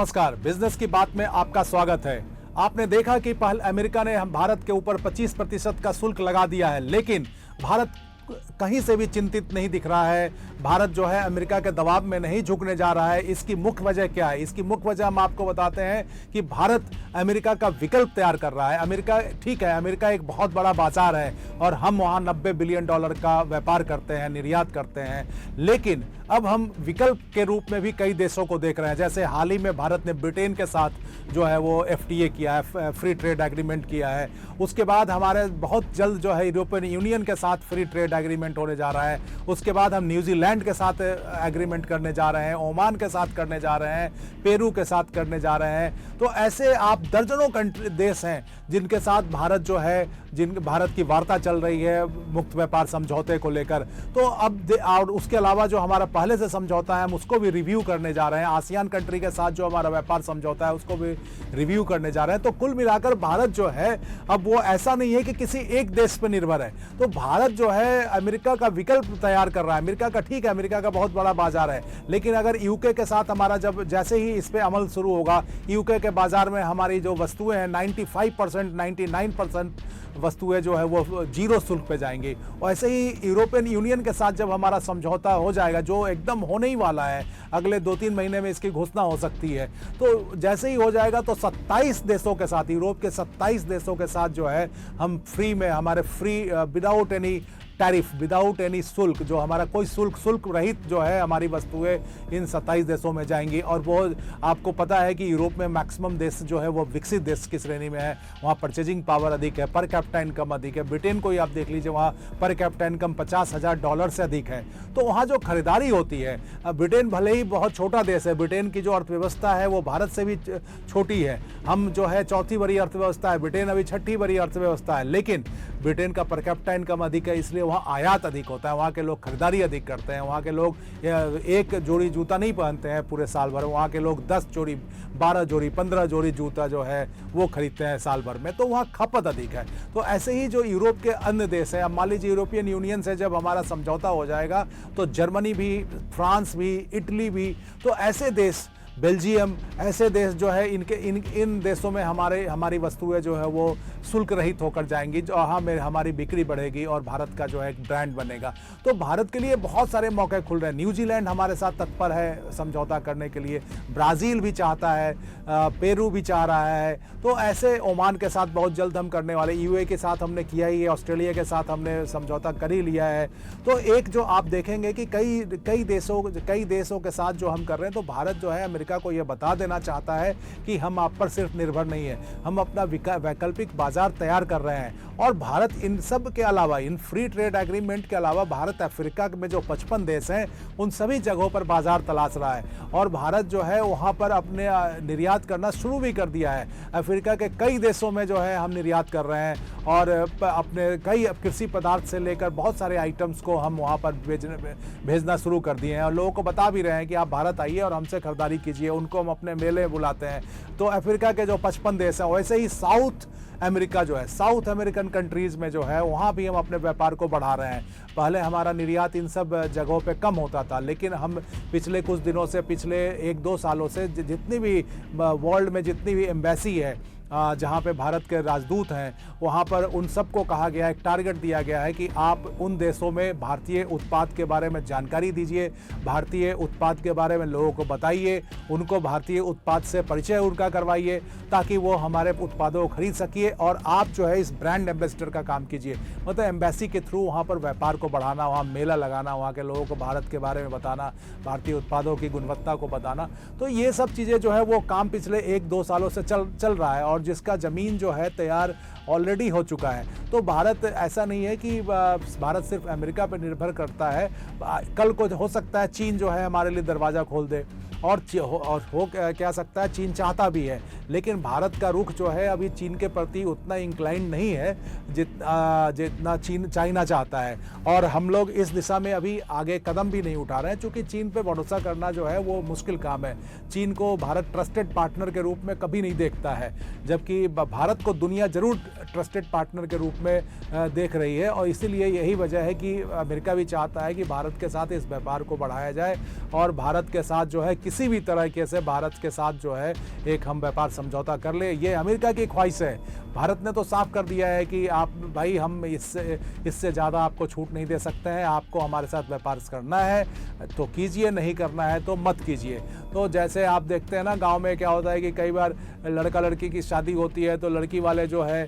नमस्कार, बिजनेस की बात में आपका स्वागत है। आपने देखा कि पहले अमेरिका ने हम भारत के ऊपर 25% का शुल्क लगा दिया है, लेकिन भारत कहीं से भी चिंतित नहीं दिख रहा है। भारत जो है अमेरिका के दबाव में नहीं झुकने जा रहा है। इसकी मुख्य वजह क्या है? इसकी मुख्य वजह हम आपको बताते हैं कि भारत अमेरिका का विकल्प तैयार कर रहा है। अमेरिका ठीक है, अमेरिका एक बहुत बड़ा बाजार है और हम वहाँ $90 बिलियन का व्यापार करते हैं, निर्यात करते हैं, लेकिन अब हम विकल्प के रूप में भी कई देशों को देख रहे हैं। जैसे हाल ही में भारत ने ब्रिटेन के साथ जो है वो FTA किया है, फ्री ट्रेड एग्रीमेंट किया है। उसके बाद हमारे बहुत जल्द जो है यूरोपियन यूनियन के साथ फ्री ट्रेड एग्रीमेंट होने जा रहा है। उसके बाद हम न्यूजीलैंड के साथ एग्रीमेंट करने जा रहे हैं, ओमान के साथ करने जा रहे हैं, पेरू के साथ करने जा रहे हैं। तो ऐसे आप दर्जनों देश हैं जिनके साथ भारत जो है, भारत की वार्ता चल रही है मुक्त व्यापार समझौते को लेकर। तो अब और उसके अलावा जो हमारा पहले से समझौता है हम उसको भी रिव्यू करने जा रहे हैं। आसियान कंट्री के साथ जो हमारा व्यापार समझौता है उसको भी रिव्यू करने जा रहे हैं। तो कुल मिलाकर भारत जो है अब वो ऐसा नहीं है कि किसी एक देश पर निर्भर है। तो भारत जो है अमेरिका का विकल्प तैयार कर रहा है। अमेरिका का ठीक है, अमेरिका का बहुत बड़ा बाजार है, लेकिन अगर यूके के साथ हमारा जैसे ही इस पे अमल शुरू होगा, यूके के बाजार में हमारी जो वस्तुएं हैं 95% 99% वस्तुएं जो है वो जीरो शुल्क पे जाएंगी। और ऐसे ही यूरोपियन यूनियन के साथ जब हमारा समझौता हो जाएगा, जो एकदम होने ही वाला है, अगले 2-3 महीने में इसकी घोषणा हो सकती है, तो जैसे ही हो जाएगा तो 27 देशों के साथ, यूरोप के 27 देशों के साथ जो है हम फ्री में, हमारे free without any tariff, without any शुल्क, जो हमारा कोई शुल्क रहित जो है हमारी वस्तुएं इन 27 देशों में जाएंगी। और वो आपको पता है कि यूरोप में मैक्सिमम देश जो है वो विकसित देश की श्रेणी में है, वहाँ परचेजिंग पावर अधिक है, पर कैपिटा इनकम अधिक है। ब्रिटेन को ही आप देख लीजिए, वहाँ पर कैपिटा इनकम $50,000 से अधिक है। तो वहाँ जो खरीदारी होती है, ब्रिटेन भले ही बहुत छोटा देश है, ब्रिटेन की जो अर्थव्यवस्था है वो भारत से भी छोटी है। हम जो है 4थी बड़ी अर्थव्यवस्था है, ब्रिटेन अभी 6ठी बड़ी अर्थव्यवस्था है, लेकिन ब्रिटेन का पर कैपिटा इनकम अधिक है, इसलिए वहाँ आयात अधिक होता है, वहाँ के लोग खरीदारी अधिक करते हैं। वहाँ के लोग एक जोड़ी जूता नहीं पहनते हैं पूरे साल भर, वहाँ के लोग 10 जोड़ी, 12 जोड़ी, 15 जोड़ी जूता जो है वो खरीदते हैं साल भर में। तो वहाँ खपत अधिक है। तो ऐसे ही जो यूरोप के अन्य देश हैं, अब मान लीजिए यूरोपियन यूनियन से जब हमारा समझौता हो जाएगा तो जर्मनी भी, फ्रांस भी, इटली भी, तो ऐसे देश, बेल्जियम, ऐसे देश जो है इन देशों में हमारी वस्तुएं जो है वो शुल्क रहित होकर जाएंगी, जो हमारी बिक्री बढ़ेगी और भारत का जो है एक ब्रांड बनेगा। तो भारत के लिए बहुत सारे मौके खुल रहे हैं। न्यूजीलैंड हमारे साथ तत्पर है समझौता करने के लिए, ब्राज़ील भी चाहता है, पेरू भी चाह रहा है। तो ऐसे ओमान के साथ बहुत जल्द हम करने वाले, UAE के साथ हमने किया ही है, ऑस्ट्रेलिया के साथ हमने समझौता कर ही लिया है। तो एक जो आप देखेंगे कि कई देशों के साथ जो हम कर रहे हैं, तो भारत जो है अमेरिका को यह बता देना चाहता है कि हम आप पर सिर्फ निर्भर नहीं है, हम अपना वैकल्पिक बाजार तैयार कर रहे हैं। और भारत इन सब के अलावा, इन फ्री ट्रेड एग्रीमेंट के अलावा, भारत अफ्रीका में जो 55 देश हैं उन सभी जगहों पर बाजार तलाश रहा है। और भारत जो है वहाँ पर अपने निर्यात करना शुरू भी कर दिया है। अफ्रीका के कई देशों में जो है हम निर्यात कर रहे हैं और अपने कई कृषि पदार्थ से लेकर बहुत सारे आइटम्स को हम वहाँ पर भेजना शुरू कर दिए हैं। और लोगों को बता भी रहे हैं कि आप भारत आइए और हमसे खरीदारी कीजिए। उनको हम अपने मेले बुलाते हैं। तो अफ्रीका के जो 55 देश हैं, वैसे ही साउथ अमेरिका जो है, साउथ अमेरिकन कंट्रीज़ में जो है वहाँ भी हम अपने व्यापार को बढ़ा रहे हैं। पहले हमारा निर्यात इन सब जगहों पे कम होता था, लेकिन हम पिछले कुछ दिनों से, पिछले 1-2 सालों से जितनी भी वर्ल्ड में जितनी भी एम्बेसी है, जहाँ पे भारत के राजदूत हैं, वहाँ पर उन सबको कहा गया है, एक टारगेट दिया गया है कि आप उन देशों में भारतीय उत्पाद के बारे में जानकारी दीजिए, भारतीय उत्पाद के बारे में लोगों को बताइए, उनको भारतीय उत्पाद से परिचय उनका करवाइए, ताकि वो हमारे उत्पादों को खरीद सकिए। और आप जो है इस ब्रांड एम्बेसडर का काम कीजिए, मतलब एम्बेसी के थ्रू वहाँ पर व्यापार को बढ़ाना, वहाँ मेला लगाना, वहाँ के लोगों को भारत के बारे में बताना, भारतीय उत्पादों की गुणवत्ता को बताना। तो ये सब चीज़ें जो है वो काम पिछले 1-2 सालों से चल रहा है, और जिसका ज़मीन जो है तैयार ऑलरेडी हो चुका है। तो भारत, ऐसा नहीं है कि भारत सिर्फ अमेरिका पर निर्भर करता है। कल को हो सकता है चीन जो है हमारे लिए दरवाज़ा खोल दे, और हो क्या सकता है चीन चाहता भी है, लेकिन भारत का रुख जो है अभी चीन के प्रति उतना इंक्लाइंड नहीं है जितना चाइना चाहता है। और हम लोग इस दिशा में अभी आगे कदम भी नहीं उठा रहे हैं, क्योंकि चीन पे भरोसा करना जो है वो मुश्किल काम है। चीन को भारत ट्रस्टेड पार्टनर के रूप में कभी नहीं देखता है, जबकि भारत को दुनिया जरूर ट्रस्टेड पार्टनर के रूप में देख रही है। और इसीलिए यही वजह है कि अमेरिका भी चाहता है कि भारत के साथ इस व्यापार को बढ़ाया जाए, और भारत के साथ जो है किसी भी तरीके से भारत के साथ जो है एक हम व्यापार समझौता कर ले। ये अमेरिका की ख्वाहिश है। भारत ने तो साफ कर दिया है कि आप भाई हम इससे ज़्यादा आपको छूट नहीं दे सकते हैं, आपको हमारे साथ व्यापार करना है तो कीजिए, नहीं करना है तो मत कीजिए। तो जैसे आप देखते हैं ना गांव में क्या होता है कि कई बार लड़का लड़की की शादी होती है तो लड़की वाले जो है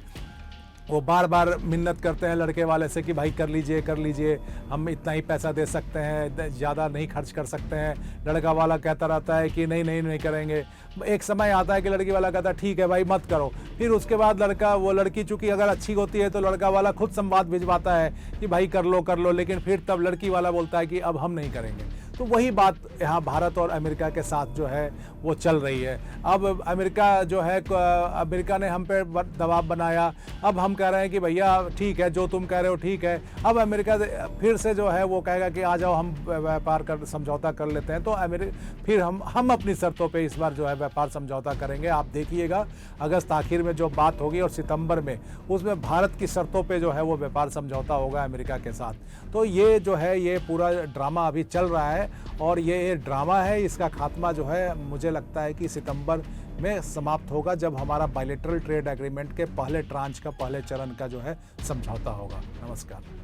वो बार बार मिन्नत करते हैं लड़के वाले से कि भाई कर लीजिए, हम इतना ही पैसा दे सकते हैं, ज़्यादा नहीं खर्च कर सकते हैं। लड़का वाला कहता रहता है कि नहीं करेंगे। एक समय आता है कि लड़की वाला कहता है ठीक है भाई मत करो। फिर उसके बाद वो लड़की चूँकि अगर अच्छी होती है तो लड़का वाला खुद संवाद भिजवाता है कि भाई कर लो, लेकिन फिर तब लड़की वाला बोलता है कि अब हम नहीं करेंगे। तो वही बात यहाँ भारत और अमेरिका के साथ जो है वो चल रही है। अब अमेरिका ने हम पे दबाव बनाया, अब हम कह रहे हैं कि भैया ठीक है जो तुम कह रहे हो ठीक है। अब अमेरिका फिर से जो है वो कहेगा कि आ जाओ हम व्यापार कर समझौता कर लेते हैं। तो फिर हम अपनी शर्तों पे इस बार जो है व्यापार समझौता करेंगे। आप देखिएगा अगस्त आखिर में जो बात होगी और सितंबर में उसमें भारत की शर्तों पे जो है वो व्यापार समझौता होगा अमेरिका के साथ। तो ये जो है ये पूरा ड्रामा अभी चल रहा है और ये ड्रामा है, इसका खात्मा जो है मुझे लगता है कि सितंबर में समाप्त होगा जब हमारा बायलैटरल ट्रेड एग्रीमेंट के पहले ट्रांच का पहले चरण का जो है समझौता होगा। नमस्कार।